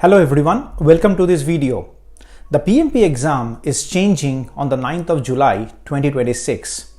Hello everyone, welcome to this video. The PMP exam is changing on the 9th of July 2026.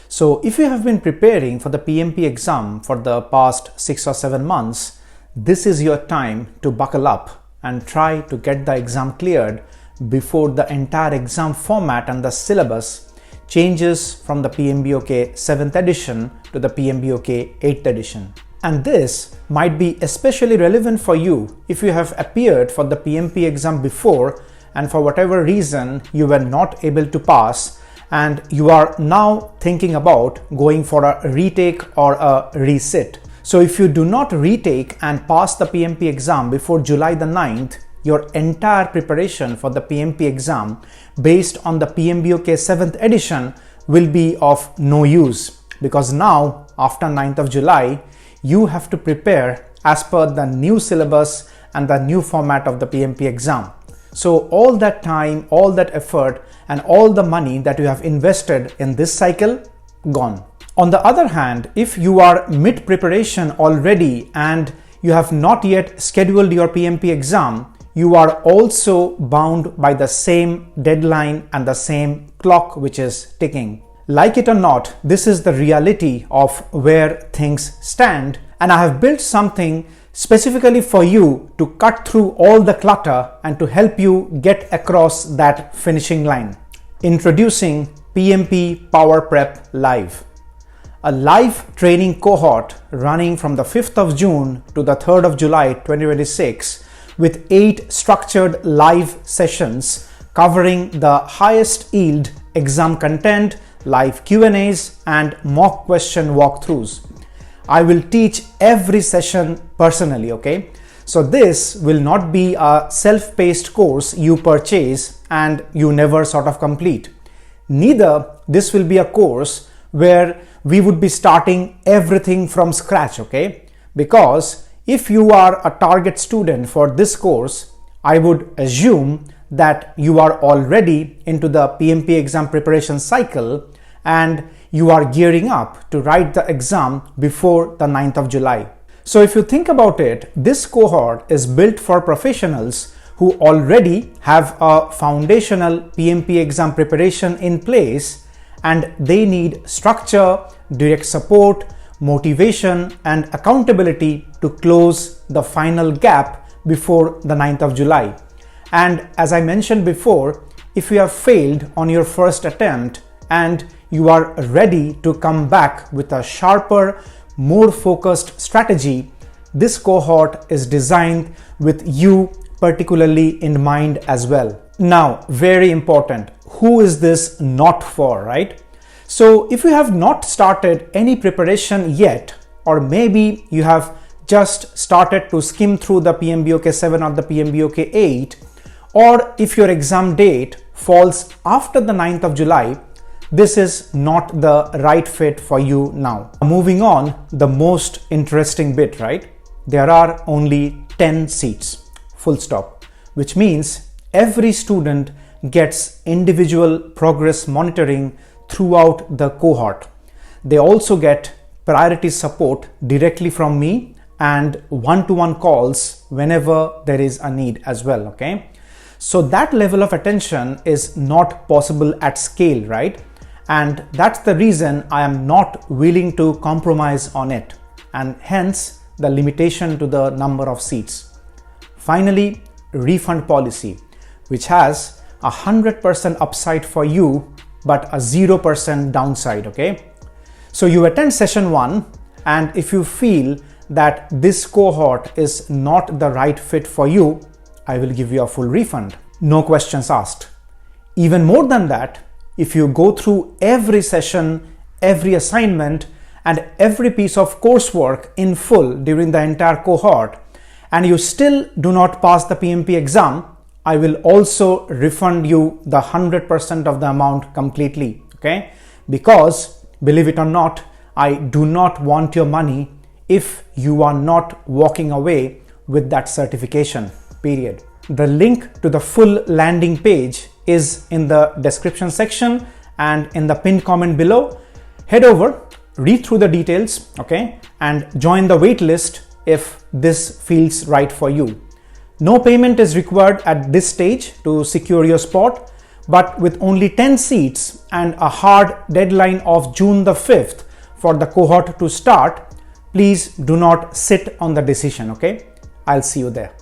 So if you have been preparing for the PMP exam for the past 6 or 7 months, this is your time to buckle up and try to get the exam cleared before the entire exam format and the syllabus changes from the PMBOK 7th edition to the PMBOK 8th edition. And this might be especially relevant for you if you have appeared for the PMP exam before and for whatever reason you were not able to pass and you are now thinking about going for a retake or a resit. So if you do not retake and pass the PMP exam before July the 9th, your entire preparation for the PMP exam based on the PMBOK 7th edition will be of no use, because now after 9th of July, you have to prepare as per the new syllabus and the new format of the PMP exam. So all that time, all that effort and all the money that you have invested in this cycle, gone. On the other hand, if you are mid preparation already and you have not yet scheduled your PMP exam, you are also bound by the same deadline and the same clock which is ticking. Like it or not, this is the reality of where things stand, and I have built something specifically for you to cut through all the clutter and to help you get across that finishing line. Introducing PMP PowerPrep Live, a live training cohort running from the 5th of June to the 3rd of July 2026 with 8 structured live sessions covering the highest yield exam content, live Q&As and mock question walkthroughs. I will teach every session personally, okay? So this will not be a self-paced course you purchase and you never sort of complete. Neither this will be a course where we would be starting everything from scratch, okay? Because if you are a target student for this course, I would assume that you are already into the PMP exam preparation cycle and you are gearing up to write the exam before the 9th of July. So if you think about it, this cohort is built for professionals who already have a foundational PMP exam preparation in place and they need structure, direct support, motivation and accountability to close the final gap before the 9th of July. And as I mentioned before, if you have failed on your first attempt and you are ready to come back with a sharper, more focused strategy, this cohort is designed with you particularly in mind as well. Now, very important, who is this not for, right? So if you have not started any preparation yet, or maybe you have just started to skim through the PMBOK 7 or the PMBOK 8, or if your exam date falls after the 9th of July, this is not the right fit for you now. Moving on, the most interesting bit, right? There are only 10 seats, full stop, which means every student gets individual progress monitoring throughout the cohort. They also get priority support directly from me and one-to-one calls whenever there is a need as well, okay? So that level of attention is not possible at scale, right? And that's the reason I am not willing to compromise on it, and hence the limitation to the number of seats. Finally, refund policy, which has 100% upside for you but a 0% downside, okay? So you attend session 1 and if you feel that this cohort is not the right fit for you, I will give you a full refund. No questions asked. Even more than that, if you go through every session, every assignment and every piece of coursework in full during the entire cohort and you still do not pass the PMP exam, I will also refund you the 100% of the amount completely, okay? Because believe it or not, I do not want your money if you are not walking away with that certification, period. The link to the full landing page is in the description section and in the pinned comment below. Head over, read through the details, okay, and join the wait list if this feels right for you. No payment is required at this stage to secure your spot, but with only 10 seats and a hard deadline of June the 5th for the cohort to start, please do not sit on the decision, okay? I'll see you there.